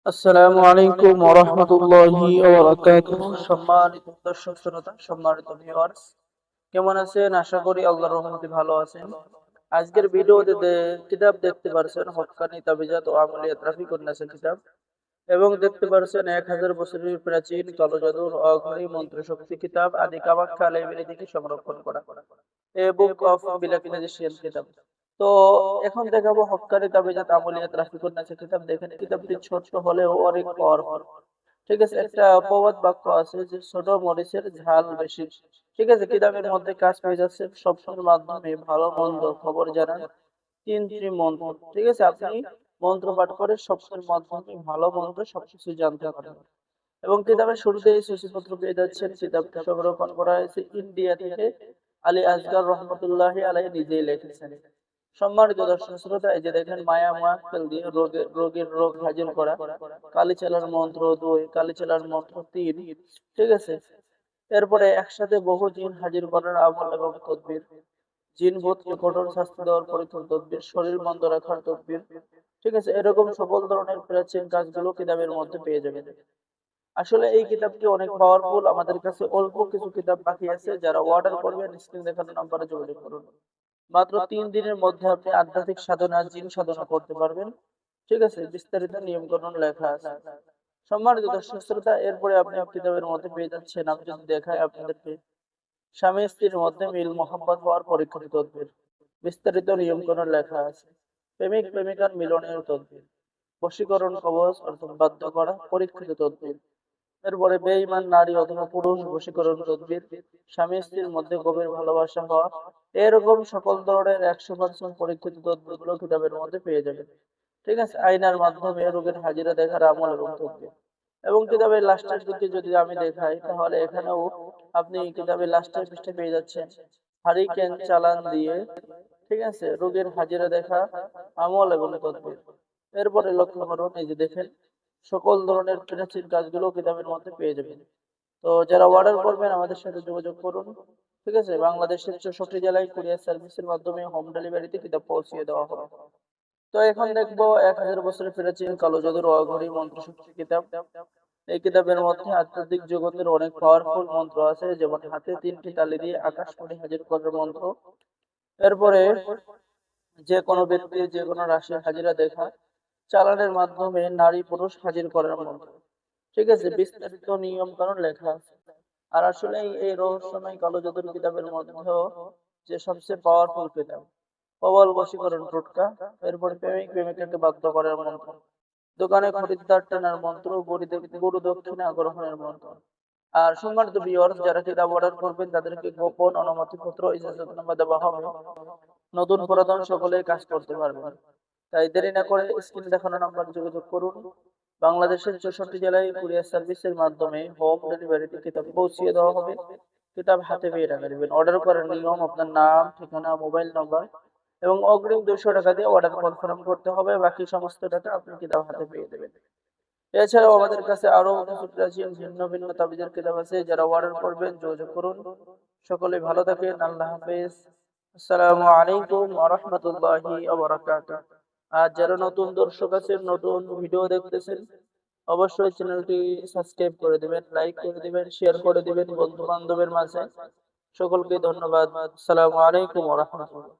আসসালামু আলাইকুম ওয়া রাহমাতুল্লাহি ওয়া বারাকাতুহু। সম্মানিত দর্শক শ্রোতা, সম্মানিত ভিউয়ার্স, কেমন আছেন? আশা করি আল্লাহর রহমতে ভালো আছেন। আজকের ভিডিওতে কিতাব দেখতে পারছেন হক্কানি তাবিজাত ও আমলিয়াত রাফিকুন নাসের কিতাব, এবং দেখতে পারছেন 1000 বছরের প্রাচীন কালো জাদুর অঘরী মন্ত্রশক্তি কিতাব আদি কামাখ্যা লাইব্রেরি থেকে সংরক্ষণ করা এ বুক অফ বিলাকিনাজিশিয়ান কিতাব। তো এখন দেখাবো হক্কানি তাবিজাত আমলিয়াত রাফিকুন নাসের কিতাব। দেখেন কিতাবটি ছোট্ট হলেও অনেক পাওয়ারফুল। ঠিক আছে, একটা প্রবাদ বাক্য আছে যে ছোট মরিচের ঝাল বেশি। ঠিক আছে, কিতাবের মধ্যে কাজ পেয়ে যাচ্ছে সবসময়ের মাধ্যমে ভালো মন্দ খবর জানান তিনটি মন্ত্র। ঠিক আছে, আপনি মন্ত্র পাঠ করে সবসময়ের মাধ্যমে ভালো মন্দ সবকিছু জানতে পারেন। এবং কিতাবের শুরুতে এই সূচিপত্র পেয়ে যাচ্ছেন। কিতাবটি সংরক্ষণ করা হয়েছে ইন্ডিয়া থেকে। আলী আসগর রহমতুল্লাহি আলাইহি নিজেই লিখেছেন। সম্মানিত দর্শক শ্রোতা, এই যে দেখেন মায়া মাহফিল দিয়ে রোগের রোগ হাজির করা, কালিচালার মন্ত্র 2, কালিচালার মন্ত্র 3। ঠিক আছে, এরপরে একসাথে বহু জিন হাজির করার আমল এবং তদবির, জিন ভূতকে কঠোর শাস্তি দেওয়ার পরীক্ষণ তদবির, শরীর মন্দ রাখার তদবির। ঠিক আছে, এরকম সকল ধরনের প্রাচীন কাজগুলো কিতাবের মধ্যে পেয়ে যাবেন। আসলে এই কিতাবটি অনেক পাওয়ারফুল। আমাদের কাছে অল্প কিছু কিতাব বাকি আছে। যারা অর্ডার করবেন স্ক্রিনে দেখানো নম্বরে যোগাযোগ করুন। মাত্র 3 দিনের মধ্যে আপনি আধ্যাত্মিক সাধনা, জিন সাধনা করতে পারবেন। ঠিক আছে, বিস্তারিত নিয়ম কানুন লেখা আছে। সম্মানিত দর্শক শ্রোতা, এরপরে আপনি কিতাবের মধ্যে পেয়ে যাচ্ছেন, আমি যদি দেখাই আপনাদেরকে, স্বামী স্ত্রীর মধ্যে মিল মহব্বত হওয়ার পরীক্ষিত তদবির, বিস্তারিত নিয়ম কানুন লেখা আছে। প্রেমিক প্রেমিকার মিলনের তদবির, বশীকরণ কবচ অর্থাৎ বাধ্য করা পরীক্ষিত তদবির। এরপরে বেঈমান নারী অথবা পুরুষ বশীকরণ তদবির, স্বামী স্ত্রীর মধ্যে গভীর ভালোবাসা হওয়া, এরকম সকল ধরনের 100% পরীক্ষিত তদবিরগুলো কিতাবের মধ্যে পেয়ে যাবেন। ঠিক আছে, আয়নার মাধ্যমে রোগের হাজিরা দেখার আমল এবং তদবির। এবং কিতাবের লাস্টের দিকে যদি আমি দেখাই, তাহলে এখানেও আপনি কিতাবের লাস্টের পৃষ্ঠে পেয়ে যাচ্ছেন হারিকেন চালান দিয়ে, ঠিক আছে, রোগের হাজিরা দেখা আমল এবং তদবির। এরপরে লক্ষ্য করুন, এই যে দেখেন সকল ধরনের প্রাচীন কাজগুলো কিতাবের মধ্যে পেয়ে যাবেন। তো যারা অর্ডার করবেন আমাদের সাথে যোগাযোগ করুন। ঠিক আছে, বাংলাদেশের 64 জেলায় কুরিয়ার সার্ভিসের মাধ্যমে হোম ডেলিভারিতে কিতাব পৌঁছিয়ে দেওয়া হবে। তো এখন দেখবো 1000 বছরের প্রাচীন কালো জাদুর অঘরী মন্ত্রশক্তি কিতাব। এই কিতাবের মধ্যে আধ্যাত্মিক জগতের অনেক পাওয়ারফুল মন্ত্র আছে, যেমন হাতে 3টি তালি দিয়ে আকাশ পানে হাজির করার মন্ত্র। এরপরে যে কোনো ব্যক্তি যে কোনো রাশির হাজিরা দেখা, চালানের মাধ্যমে নারী পুরুষ হাজির করার মন্ত্র। ঠিক আছে, বিস্তারিত নিয়ম কানুন লেখা আছে। আর আসলে এই রহস্যময় কালো জাদুর কিতাবের মধ্যেও যে সবচেয়ে পাওয়ারফুল কিতাব, প্রবল বশীকরণ টোটকা, এরপর প্রেমিক প্রেমিকাকে বাধ্য করার মন্ত্র, দোকানে খরিদ্দার টানার মন্ত্র, গরু দক্ষিণা গ্রহণের মন্ত্র। আর সম্মানিত ভিউয়ার্স, যারা কিতাব অর্ডার করবেন তাদেরকে গোপন অনুমতিপত্র ইজাজতনামা দেওয়া হবে। নতুন পুরাতন সকলেই কাজ করতে পারবেন। তাই দেরি না করে স্ক্রিনে দেখানো নাম্বারে যোগাযোগ করুন। বাংলাদেশের 64 জেলায় কুরিয়ার সার্ভিসের মাধ্যমে হোম ডেলিভারিতে কিতাব পৌঁছিয়ে দেওয়া হবে। কিতাব হাতে পেয়ে টাকা দিবেন। অর্ডার করার নিয়ম, আপনার নাম, ঠিকানা, মোবাইল নম্বর এবং অগ্রিম 200 টাকা দিয়ে অর্ডার কনফার্ম করতে হবে। বাকি সমস্ত টাকা আপনি কিতাব হাতে পেয়ে দেবেন। এছাড়াও আমাদের কাছে আরো কিছু প্রাচীন ভিন্ন ভিন্ন তাবিজের কিতাব আছে। যারা অর্ডার করবেন যোগাযোগ করুন। সকলে ভালো থাকেন। আল্লাহ হাফেজ। আসসালামু আলাইকুম ওয়া রাহমাতুল্লাহি ওয়া বারাকাতুহু। আর যারা নতুন দর্শক আছেন, নতুন ভিডিও দেখতেছেন, অবশ্যই চ্যানেলটি সাবস্ক্রাইব করে দিবেন, লাইক করে দিবেন, শেয়ার করে দিবেন বন্ধু বান্ধবের মাঝে। সকলকে ধন্যবাদ। আসসালামু আলাইকুম ওয়া রাহমাতুল্লাহ।